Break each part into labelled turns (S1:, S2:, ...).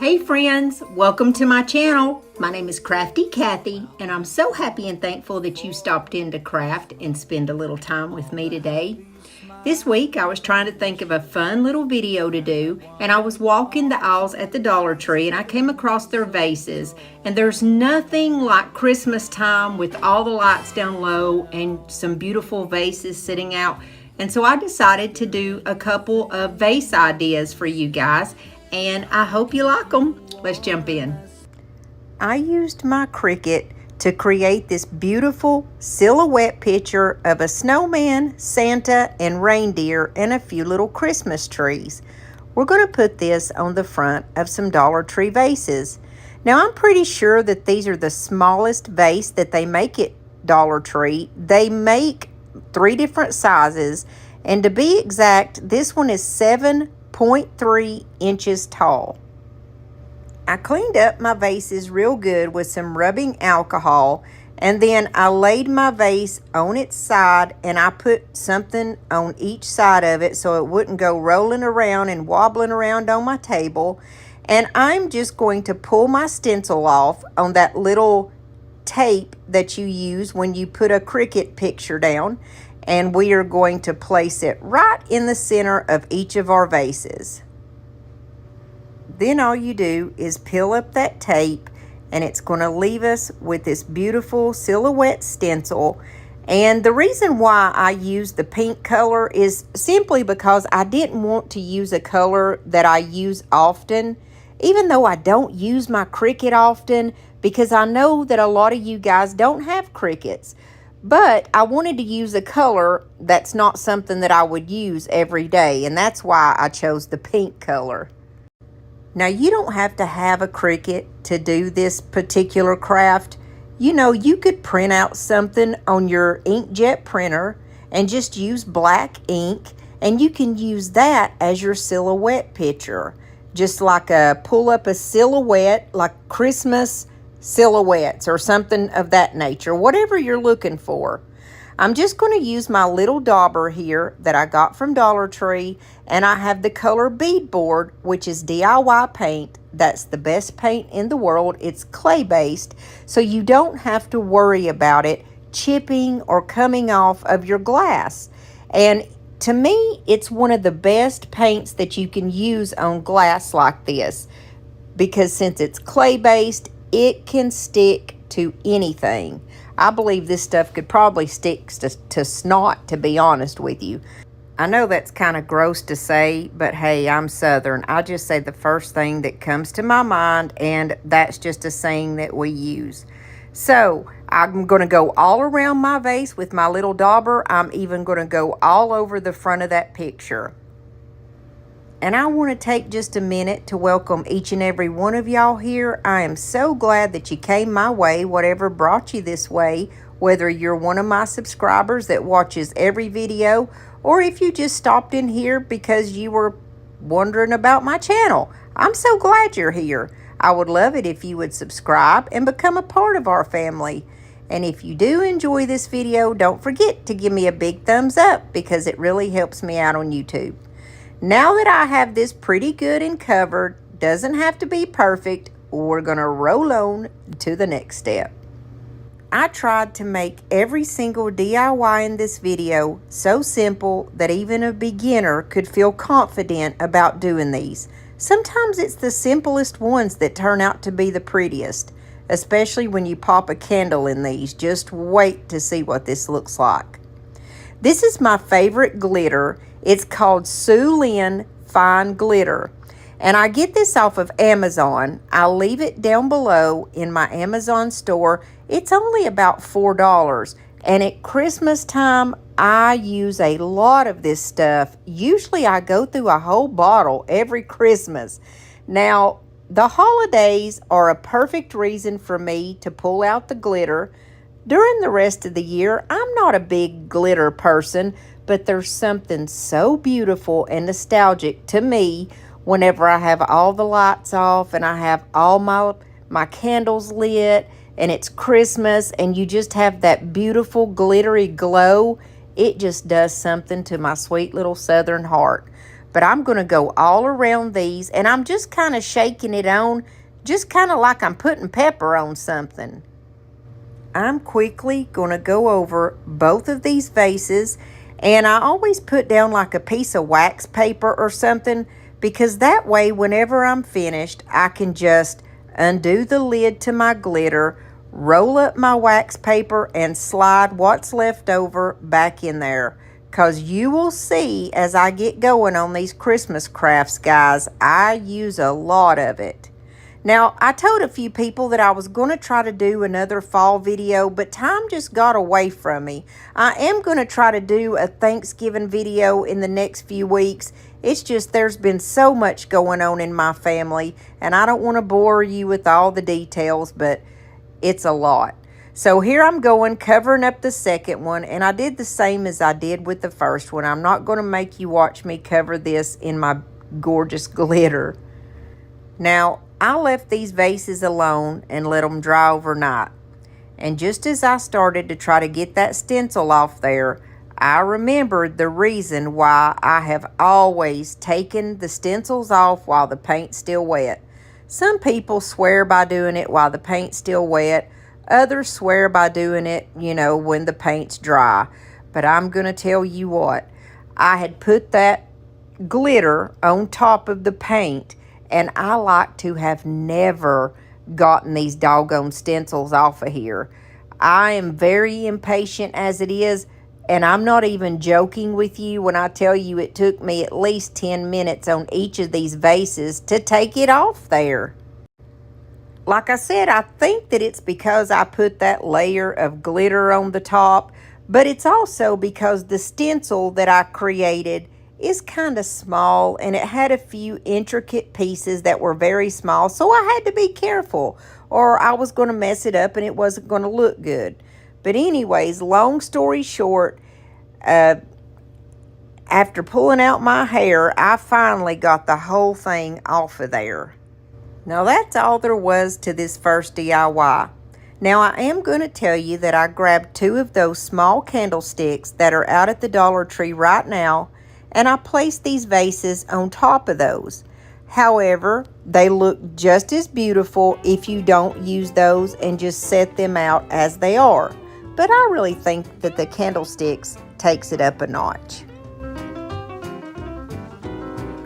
S1: Hey friends, welcome to my channel. My name is Crafty Kathy, and I'm so happy and thankful that you stopped in to craft and spend a little time with me today. This week I was trying to think of a fun little video to do, and I was walking the aisles at the Dollar Tree and I came across their vases, and there's nothing like Christmas time with all the lights down low and some beautiful vases sitting out. And so I decided to do a couple of vase ideas for you guys, and I hope you like them. Let's jump in. I used my Cricut to create this beautiful silhouette picture of a snowman, Santa, and reindeer, and a few little Christmas trees. We're going to put this on the front of some Dollar Tree vases. Now, I'm pretty sure that these are the smallest vase that they make at Dollar Tree. They make 3 different sizes, and to be exact, this one is 7.3 inches tall. I cleaned up my vases real good with some rubbing alcohol, and then I laid my vase on its side and I put something on each side of it so it wouldn't go rolling around and wobbling around on my table. And I'm just going to pull my stencil off on that little tape that you use when you put a Cricut picture down, and we are going to place it right in the center of each of our vases. Then all you do is peel up that tape, and it's going to leave us with this beautiful silhouette stencil. And the reason why I use the pink color is simply because I didn't want to use a color that I use often, even though I don't use my Cricut often, because I know that a lot of you guys don't have Cricuts. But I wanted to use a color that's not something that I would use every day, and that's why I chose the pink color. Now, you don't have to have a Cricut to do this particular craft. You know, you could print out something on your inkjet printer and just use black ink, and you can use that as your silhouette picture. Just like pull up a silhouette, like Christmas silhouettes or something of that nature, whatever you're looking for. I'm just going to use my little dauber here that I got from Dollar Tree, and I have the color beadboard, which is DIY paint. That's the best paint in the world. It's clay based, so you don't have to worry about it chipping or coming off of your glass. And to me, it's one of the best paints that you can use on glass like this, because since it's clay based, it can stick to anything. I believe this stuff could probably stick to snot, to be honest with you. I know that's kind of gross to say, but hey, I'm Southern. I just say the first thing that comes to my mind, and that's just a saying that we use. So I'm going to go all around my vase with my little dauber. I'm even going to go all over the front of that picture. And I want to take just a minute to welcome each and every one of y'all here. I am so glad that you came my way, whatever brought you this way, whether you're one of my subscribers that watches every video, or if you just stopped in here because you were wondering about my channel. I'm so glad you're here. I would love it if you would subscribe and become a part of our family. And if you do enjoy this video, don't forget to give me a big thumbs up, because it really helps me out on YouTube. Now that I have this pretty good and covered, doesn't have to be perfect, we're going to roll on to the next step. I tried to make every single DIY in this video so simple that even a beginner could feel confident about doing these. Sometimes it's the simplest ones that turn out to be the prettiest, especially when you pop a candle in these. Just wait to see what this looks like. This is my favorite glitter. It's called Sue Lynn Fine Glitter, and I get this off of Amazon. I'll leave it down below in my Amazon store. It's only about $4, and at Christmas time, I use a lot of this stuff. Usually I go through a whole bottle every Christmas. Now, the holidays are a perfect reason for me to pull out the glitter. During the rest of the year, I'm not a big glitter person, but there's something so beautiful and nostalgic to me whenever I have all the lights off and I have all my candles lit and it's Christmas and you just have that beautiful glittery glow. It just does something to my sweet little Southern heart. But I'm going to go all around these, and I'm just kind of shaking it on, just kind of like I'm putting pepper on something. I'm quickly going to go over both of these vases, and I always put down like a piece of wax paper or something, because that way whenever I'm finished, I can just undo the lid to my glitter, roll up my wax paper, and slide what's left over back in there. Because you will see as I get going on these Christmas crafts, guys, I use a lot of it. Now, I told a few people that I was going to try to do another fall video, but time just got away from me. I am going to try to do a Thanksgiving video in the next few weeks. It's just there's been so much going on in my family, and I don't want to bore you with all the details, but it's a lot. So here I'm going, covering up the second one, and I did the same as I did with the first one. I'm not going to make you watch me cover this in my gorgeous glitter. Now, I left these vases alone and let them dry overnight. And just as I started to try to get that stencil off there, I remembered the reason why I have always taken the stencils off while the paint's still wet. Some people swear by doing it while the paint's still wet. Others swear by doing it, when the paint's dry. But I'm going to tell you what. I had put that glitter on top of the paint, and I like to have never gotten these doggone stencils off of here. I am very impatient as it is, and I'm not even joking with you when I tell you it took me at least 10 minutes on each of these vases to take it off there. Like I said, I think that it's because I put that layer of glitter on the top, but it's also because the stencil that I created is kind of small, and it had a few intricate pieces that were very small, so I had to be careful or I was going to mess it up and it wasn't going to look good. But anyways, long story short, after pulling out my hair, I finally got the whole thing off of there. Now that's all there was to this first DIY. Now I am going to tell you that I grabbed 2 of those small candlesticks that are out at the Dollar Tree right now, and I placed these vases on top of those. However, they look just as beautiful if you don't use those and just set them out as they are. But I really think that the candlesticks takes it up a notch.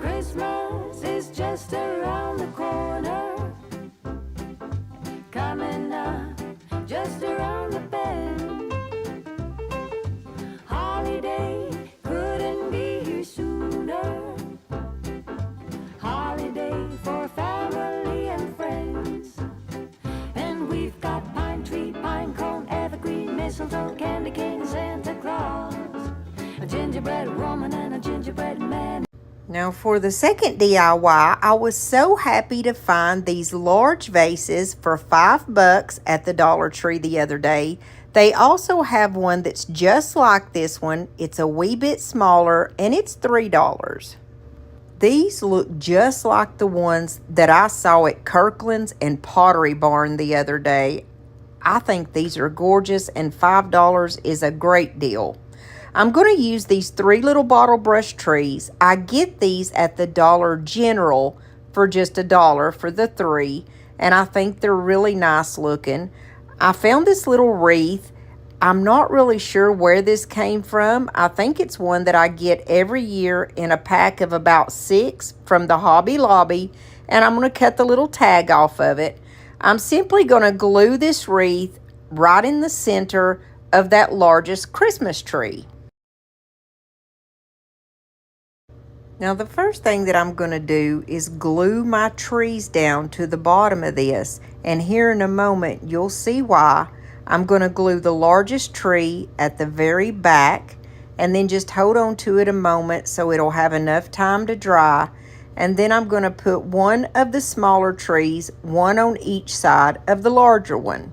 S2: Christmas is just around the corner, coming up just around the bend. Holiday couldn't be here sooner. Holiday for family and friends. And we've got pine tree, pine cone, evergreen, mistletoe, candy cane, Santa Claus, a gingerbread woman and a gingerbread man.
S1: Now for the second DIY, I was so happy to find these large vases for $5 at the Dollar Tree the other day. They also have one that's just like this one. It's a wee bit smaller and it's $3. These look just like the ones that I saw at Kirkland's and Pottery Barn the other day. I think these are gorgeous, and $5 is a great deal. I'm going to use these 3 little bottle brush trees. I get these at the Dollar General for just $1 for the 3, and I think they're really nice looking. I found this little wreath. I'm not really sure where this came from. I think it's one that I get every year in a pack of about 6 from the Hobby Lobby, and I'm going to cut the little tag off of it. I'm simply going to glue this wreath right in the center of that largest Christmas tree. Now the first thing that I'm going to do is glue my trees down to the bottom of this, and here in a moment you'll see why. I'm going to glue the largest tree at the very back, and then just hold on to it a moment so it'll have enough time to dry. And then I'm going to put one of the smaller trees, one on each side of the larger one.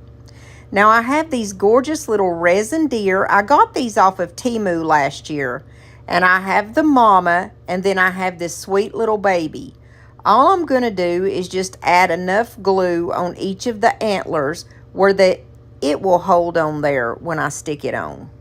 S1: Now I have these gorgeous little resin deer. I got these off of Temu last year. And I have the mama, and then I have this sweet little baby. All I'm going to do is just add enough glue on each of the antlers where it will hold on there when I stick it on.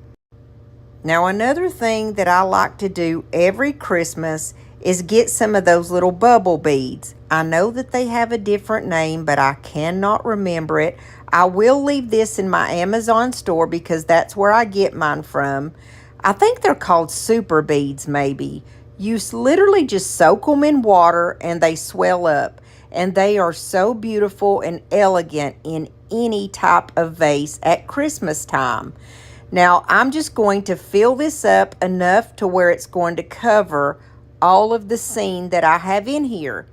S1: Now another thing that I like to do every Christmas is get some of those little bubble beads. I know that they have a different name, but I cannot remember it. I will leave this in my Amazon store because that's where I get mine from. I think they're called super beads maybe. You literally just soak them in water and they swell up. And they are so beautiful and elegant in any type of vase at Christmas time. Now, I'm just going to fill this up enough to where it's going to cover all of the scene that I have in here.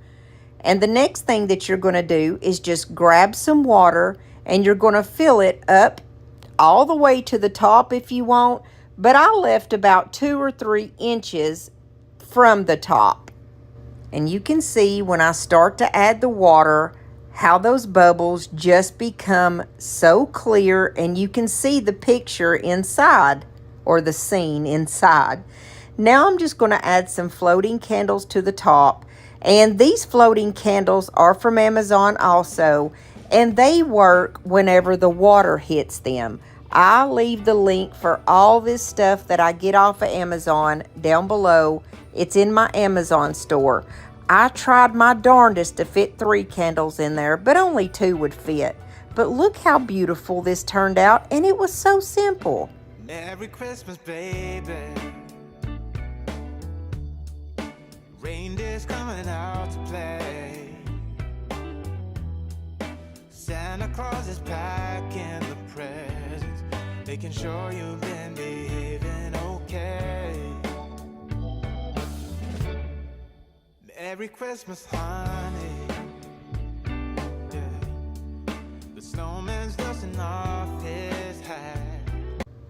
S1: And the next thing that you're going to do is just grab some water and you're going to fill it up all the way to the top if you want. But I left about 2 or 3 inches from the top. And you can see when I start to add the water how those bubbles just become so clear and you can see the picture inside or the scene inside. Now I'm just going to add some floating candles to the top. And these floating candles are from Amazon also. And they work whenever the water hits them. I'll leave the link for all this stuff that I get off of Amazon down below. It's in my Amazon store. I tried my darndest to fit 3 candles in there, but only 2 would fit. But look how beautiful this turned out, and it was so simple.
S3: Merry Christmas, baby. Reindeer's coming out to play. Santa Claus is packing the presents, making sure you've been behaving okay. Merry Christmas, honey. Yeah. The snowman's dusting off his hat.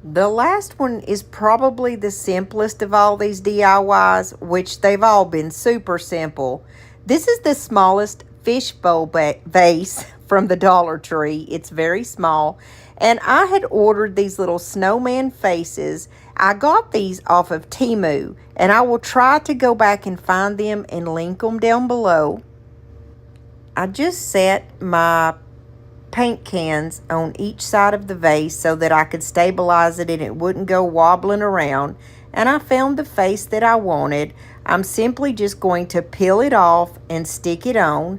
S1: The last one is probably the simplest of all these DIYs, which they've all been super simple. This is the smallest fishbowl vase from the Dollar Tree. It's very small. And I had ordered these little snowman faces. I got these off of Temu. And I will try to go back and find them and link them down below. I just set my paint cans on each side of the vase so that I could stabilize it and it wouldn't go wobbling around. And I found the face that I wanted. I'm simply just going to peel it off and stick it on.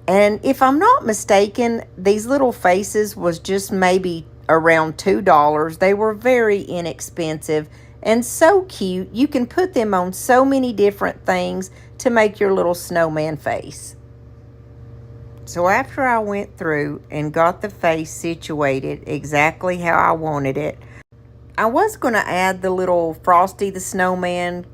S1: And if I'm not mistaken, these little faces was just maybe around $2. They were very inexpensive and so cute. You can put them on so many different things to make your little snowman face. So after I went through and got the face situated exactly how I wanted it, I was going to add the little Frosty the Snowman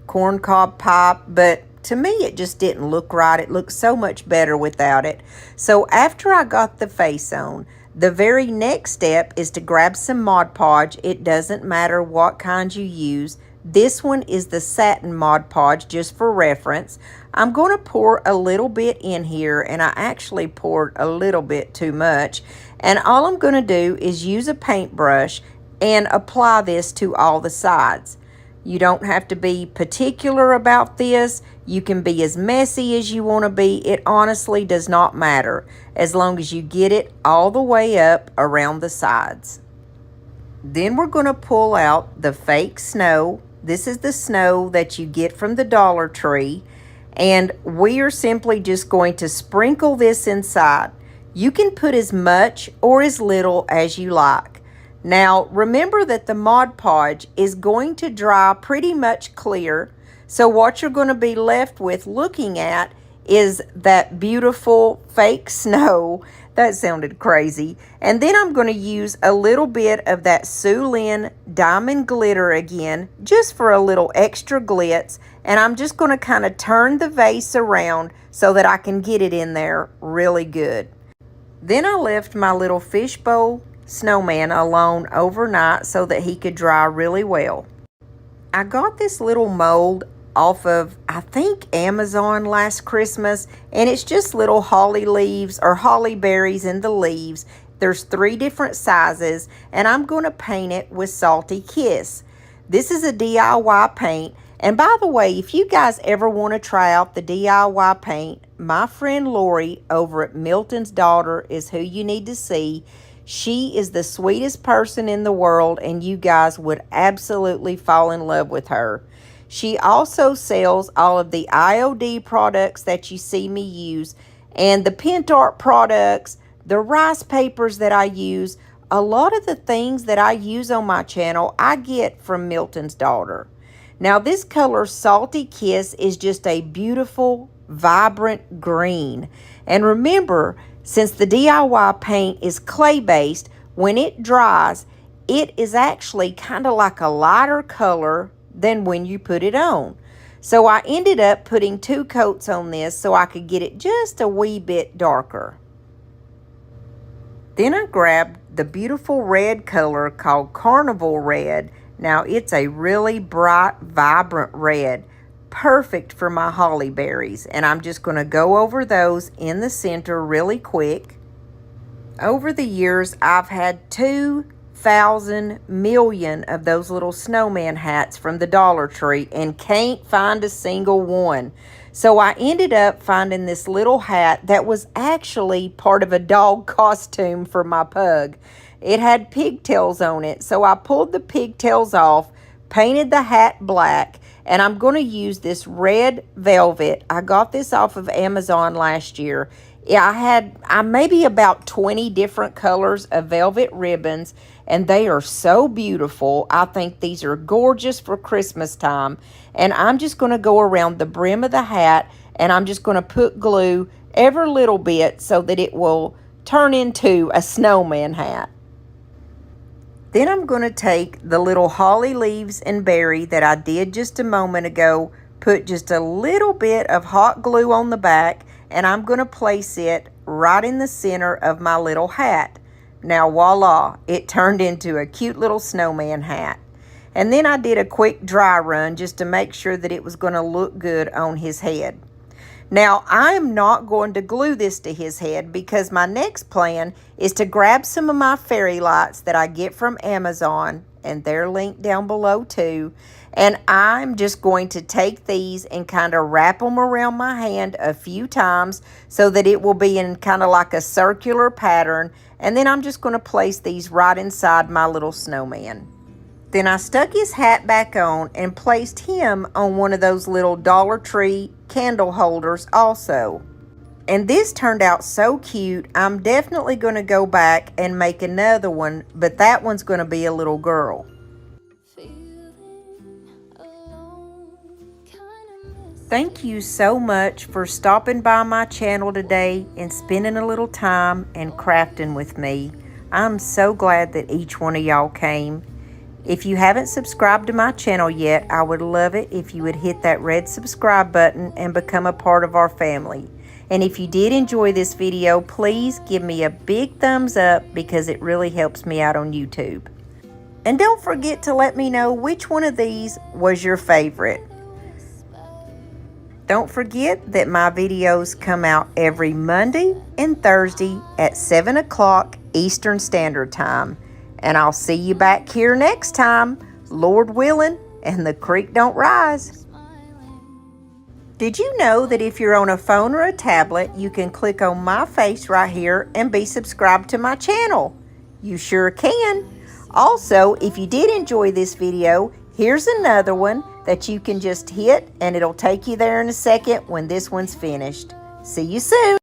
S1: corncob pipe, but to me it just didn't look right. It looked so much better without it. So after I got the face on, the very next step is to grab some Mod Podge. It doesn't matter what kind you use. This one is the satin Mod Podge, just for reference. I'm going to pour a little bit in here, and I actually poured a little bit too much. And all I'm going to do is use a paintbrush and apply this to all the sides. You don't have to be particular about this. You can be as messy as you want to be. It honestly does not matter as long as you get it all the way up around the sides. Then we're going to pull out the fake snow. This is the snow that you get from the Dollar Tree. And we are simply just going to sprinkle this inside. You can put as much or as little as you like. Now, remember that the Mod Podge is going to dry pretty much clear. So what you're going to be left with looking at is that beautiful fake snow. That sounded crazy. And then I'm going to use a little bit of that Sulin diamond glitter again, just for a little extra glitz. And I'm just going to kind of turn the vase around so that I can get it in there really good. Then I left my little fishbowl snowman alone overnight so that he could dry really well. I got this little mold off of, I think, Amazon last Christmas, and it's just little holly leaves or holly berries in the leaves. There's 3 different sizes, and I'm going to paint it with Salty Kiss. This is a DIY paint, and by the way, if you guys ever want to try out the DIY paint, my friend Lori over at Milton's Daughter is who you need to see. She is the sweetest person in the world, and you guys would absolutely fall in love with her. She also sells all of the IOD products that you see me use, and the pentart products, the rice papers that I use. A lot of the things that I use on my channel, I get from Milton's daughter. Now, this color Salty Kiss is just a beautiful, vibrant green. And remember, since the DIY paint is clay-based, when it dries, it is actually kind of like a lighter color than when you put it on. So I ended up putting 2 coats on this so I could get it just a wee bit darker. Then I grabbed the beautiful red color called Carnival Red. Now it's a really bright, vibrant red, perfect for my holly berries. And I'm just going to go over those in the center really quick. Over the years, I've had 2,000 million of those little snowman hats from the Dollar Tree and can't find a single one. So I ended up finding this little hat that was actually part of a dog costume for my pug. It had pigtails on it, so I pulled the pigtails off, painted the hat black, and I'm going to use this red velvet. I got this off of Amazon last year. I had maybe about 20 different colors of velvet ribbons, and they are so beautiful. I think these are gorgeous for Christmas time. And I'm just going to go around the brim of the hat, and I'm just going to put glue every little bit so that it will turn into a snowman hat. Then I'm going to take the little holly leaves and berry that I did just a moment ago, put just a little bit of hot glue on the back, and I'm going to place it right in the center of my little hat. Now voila, it turned into a cute little snowman hat. And then I did a quick dry run just to make sure that it was going to look good on his head. Now, I am not going to glue this to his head because my next plan is to grab some of my fairy lights that I get from Amazon, and they're linked down below too. And I'm just going to take these and kind of wrap them around my hand a few times so that it will be in kind of like a circular pattern. And then I'm just going to place these right inside my little snowman. Then I stuck his hat back on and placed him on one of those little Dollar Tree candle holders also. And this turned out so cute. I'm definitely going to go back and make another one, but that one's going to be a little girl. Thank you so much for stopping by my channel today and spending a little time and crafting with me. I'm so glad that each one of y'all came. If you haven't subscribed to my channel yet, I would love it if you would hit that red subscribe button and become a part of our family. And if you did enjoy this video, please give me a big thumbs up because it really helps me out on YouTube. And don't forget to let me know which one of these was your favorite. Don't forget that my videos come out every Monday and Thursday at 7 o'clock Eastern Standard Time. And I'll see you back here next time, Lord willing, and the creek don't rise. Did you know that if you're on a phone or a tablet, you can click on my face right here and be subscribed to my channel? You sure can. Also, if you did enjoy this video, here's another one that you can just hit and it'll take you there in a second when this one's finished. See you soon.